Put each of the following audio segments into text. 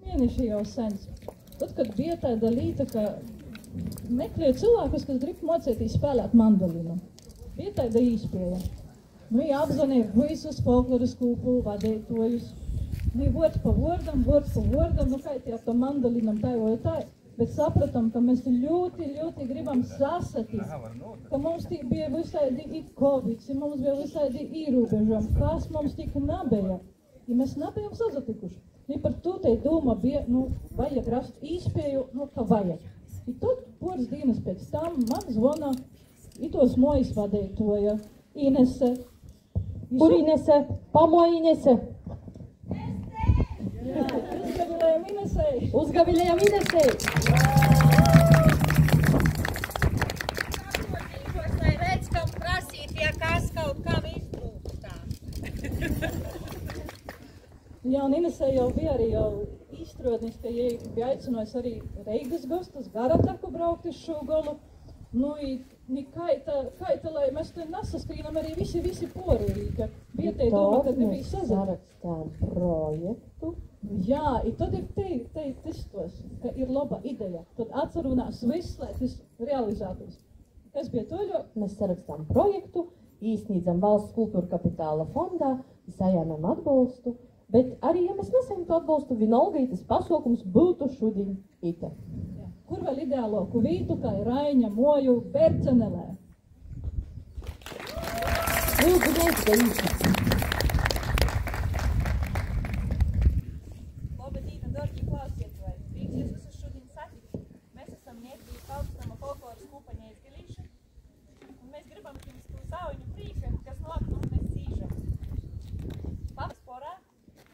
Mēneši jau sens. Tad, kad bija tāda līta, ka meklēja cilvēkus, kas grib mocēties spēlēt mandolinu. Bija tāda īspēja. Nu, apzvanīja visus folkloras kūpu vadītojus. Nu, vārds pa vārdam, nu, kā tie ap to mandolinam tā vai tā. Bet sapratam, ka mēs ļoti gribam sasatīt, ka mums tik bija visādi i Covid, mums bija visādi ierobežojumi, kas mums tik nebija. Ja mēs nebijām sazatikuši. I par to te doma bija, vajag rast īspēju, ka vajag. I tad poras dienas pēc tam man zvona i tos mojas vadītoja Inese. Kur Inese? Pamo Inese? Jā, uzgavilējam Inesei. Uzgavilējam Inesei. Saprotīšos, lai redz, kam prasīt, ja kas kaut kam iztrūkstā. Jā, un Inesei jau bija arī izstrādnis, ka jai bija aicinājis arī Reigas gastus, Garataku braukt uz šo galu. Nu, kaita, lai mēs te nesastrīnam arī visi porī, ka bija te doma, kad nebija sarakstām projektu. Jā, i tad ir testos, ka ir laba ideja. Tad atcerunās viss, lai tas realizētos. Kas bija toļo? Mēs sarakstām projektu, īsniedzam valsts kultūra kapitāla fondā, sajāmam atbalstu, bet arī, ja mēs nesaņemtu atbalstu, vienalga tas pasaukums būtu šodien ite. Jā. Kur vēl ideāloku vītu, kā ir Raiņa moju Bercenelē? Lūdzu, neizdarīšu. Labadīna, dorgi klausietāji! Prieks jūs visus šodien satikt. Mēs esam Niekļu Kalpstama folkloras kūpaņa izgalīša. Un mēs gribam jums tu sauņu prīka, kas nāk no mēs zīžam. Labs porā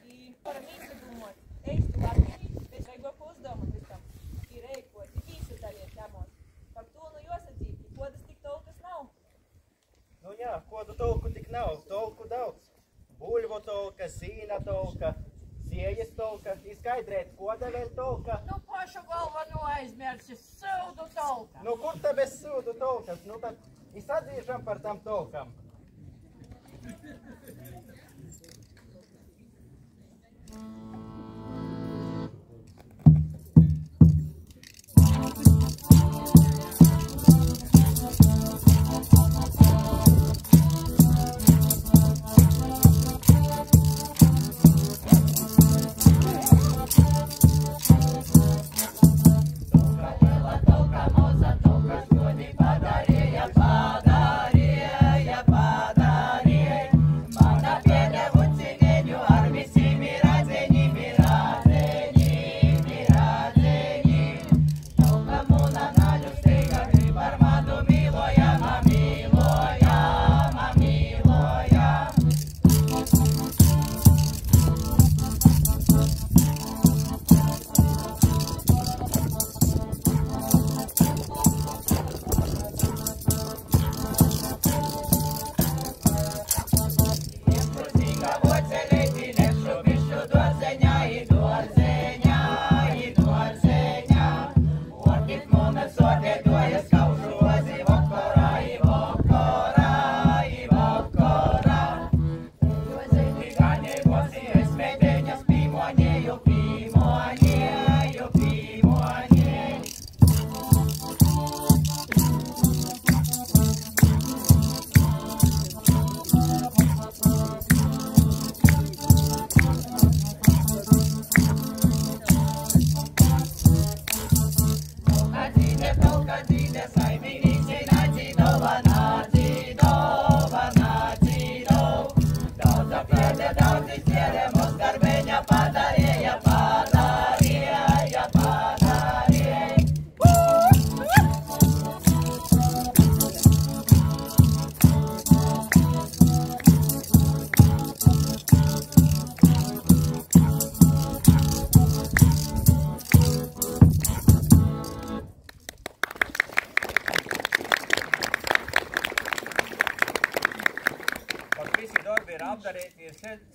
i varam izdomot eistu Latviju, bet vajag uzdomu visam. Ir eikoti, visu daliet ļamos. Par to jāsadzīt, kodas tik tolkas nav. Nu jā, kodu tolku tik nav, tolku daudz. Buļvu tolka, sīna tolka, siejas tolka, izskaidrēt, koda vēl tolka. Nu, pašu galva aizmirsis, sūdu tolka. Nu, kur te bez sūdu tolkas? Nu, tad izsadzīšam par tam tolkam.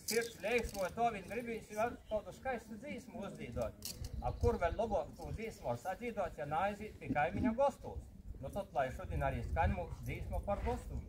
Sirds leiksmo, to viņi gribīs kaut skaistu dzīsmu uzdīdot. Kur vēl labāk tu dzīsmu var sadīdot, ja nāizīt pie kaimiņa gostūs? Nu tad, lai šodien arī skaņ mums dzīsmu par gostūm.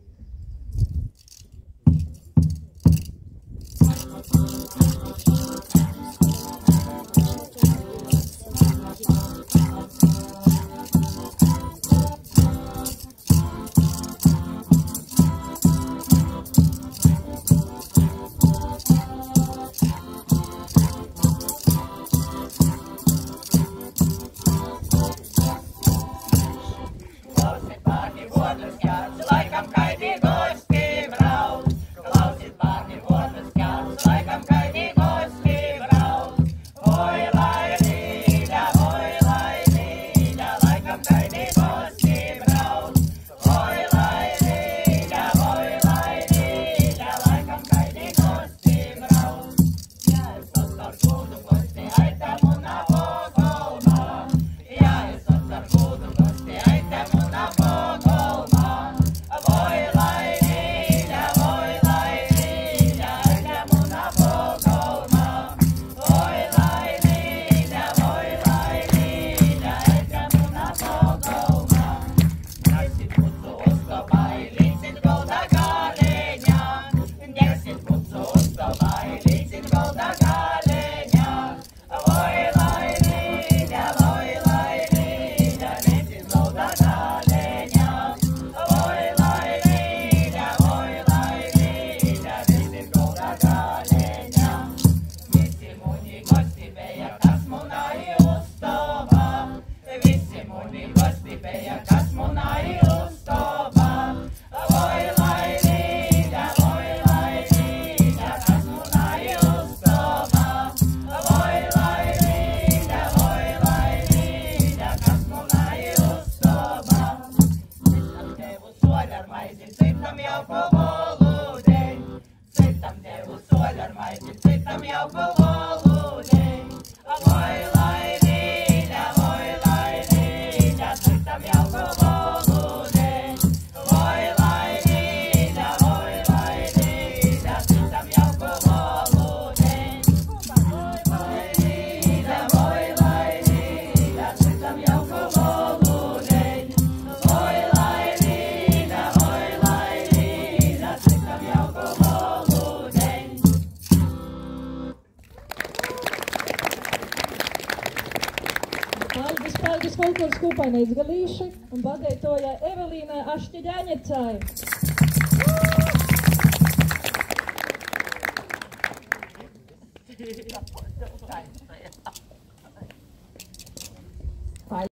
skupainieca Galīši un badeitoja Evelīna Ašķiļaņecai.